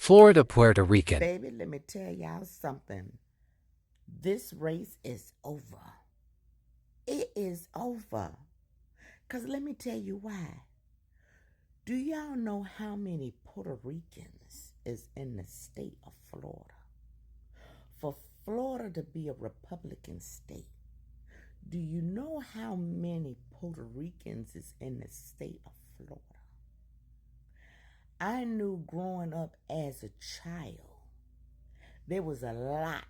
Florida Puerto Rican. Baby, let me tell y'all something. This race is over. It is over. Because let me tell you why. Do y'all know how many Puerto Ricans is in the state of Florida? For Florida to be a Republican state, do you know how many Puerto Ricans is in the state of Florida? I knew growing up as a child, there was a lot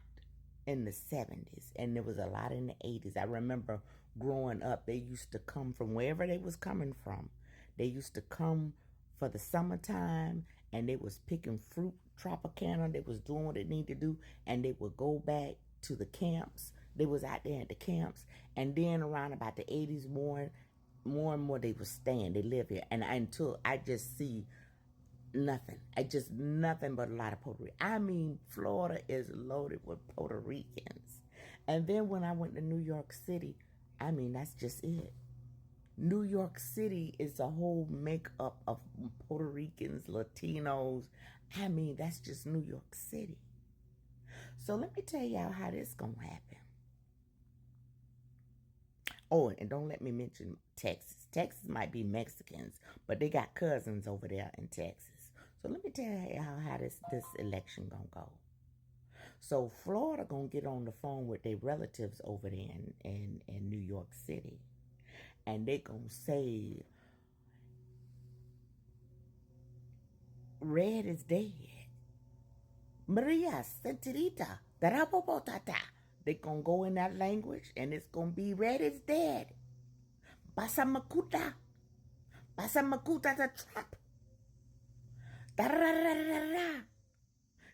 in the 70s and there was a lot in the 80s. I remember growing up, they used to come from wherever they was coming from. They used to come for the summertime and they was picking fruit, Tropicana. They was doing what they need to do, and they would go back to the camps. They was out there at the camps, and then around about the 80s, and more they was staying. They live here, and until I just see nothing. I just nothing but a lot of Puerto Rican. I mean, Florida is loaded with Puerto Ricans. And then when I went to New York City, I mean, that's just it. New York City is a whole makeup of Puerto Ricans, Latinos. I mean, that's just New York City. So let me tell y'all how this gonna happen. Oh, and don't let me mention Texas. Texas might be Mexicans, but they got cousins over there in Texas. So let me tell y'all how this election gonna go. So Florida gonna get on the phone with their relatives over there in New York City, and they gonna say, red is dead. Maria Sentirita, Darabobotata. They gonna go in that language, and it's gonna be red is dead. Basamakuta. Basamakuta to Trump. Da-da-da-da-da-da.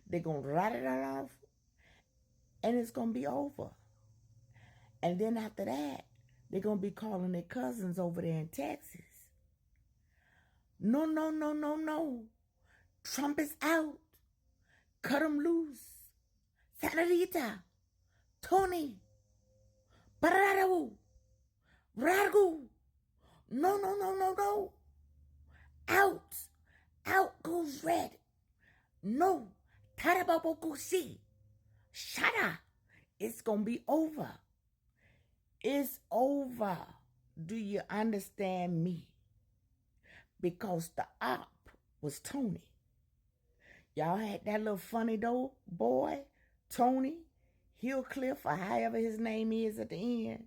They're going to write it off, and it's going to be over. And then after that, they're going to be calling their cousins over there in Texas. No, no, no, no, no. Trump is out. Cut him loose. Senorita. Tony. Barado. Ragu. No, no, no, no, no. Out. Out goes red. No. Tarababokusi. Shada. It's going to be over. It's over. Do you understand me? Because the op was Tony. Y'all had that little funny though boy, Tony Hillcliffe, or however his name is at the end.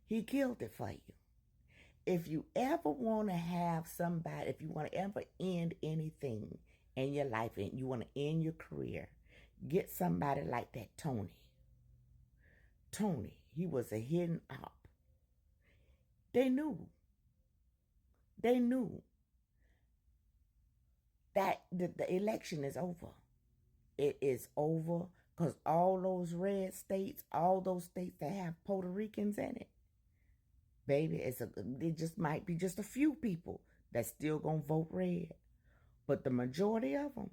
He killed it for you. If you ever want to have somebody, if you want to ever end anything in your life and you want to end your career, get somebody like that Tony. Tony, he was a hidden op. They knew that the election is over. It is over because all those red states, all those states that have Puerto Ricans in it, baby, it just might be just a few people that's still gonna vote red. But the majority of them,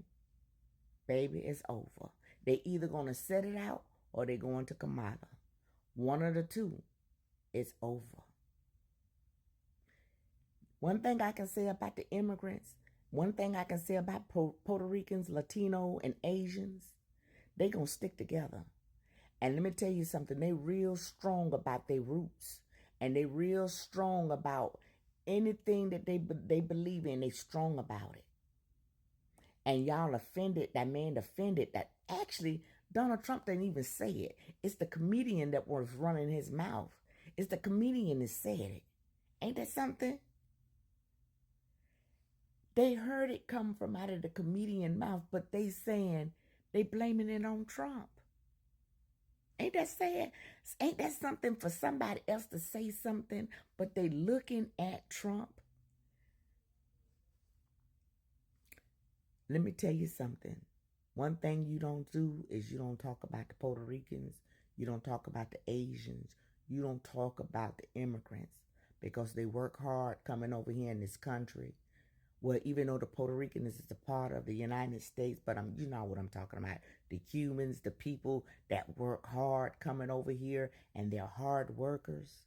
baby, it's over. They either gonna set it out or they going to Kamala. One of the two, it's over. One thing I can say about the immigrants, one thing I can say about Puerto Ricans, Latino, and Asians, they gonna stick together. And let me tell you something, they real strong about their roots. And they real strong about anything that they believe in, they strong about it. And y'all offended, that man offended that actually Donald Trump didn't even say it. It's the comedian that was running his mouth. It's the comedian that said it. Ain't that something? They heard it come from out of the comedian mouth, but they saying, they blaming it on Trump. Ain't that sad? Ain't that something for somebody else to say something, but they looking at Trump? Let me tell you something. One thing you don't do is you don't talk about the Puerto Ricans. You don't talk about the Asians. You don't talk about the immigrants because they work hard coming over here in this country. Well, even though the Puerto Ricans is a part of the United States, but you know what I'm talking about. The Cubans, the people that work hard coming over here, and they're hard workers.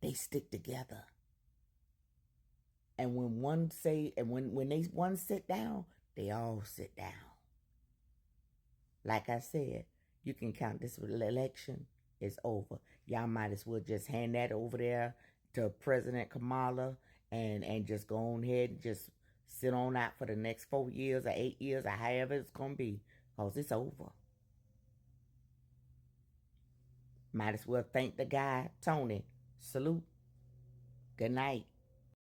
They stick together. And when one say, and when they one sit down, they all sit down. Like I said, you can count this election is over. Y'all might as well just hand that over there to President Kamala and just go on ahead and just sit on out for the next 4 years or 8 years or however it's gonna be, cause it's over. Might as well thank the guy, Tony. Salute. Good night.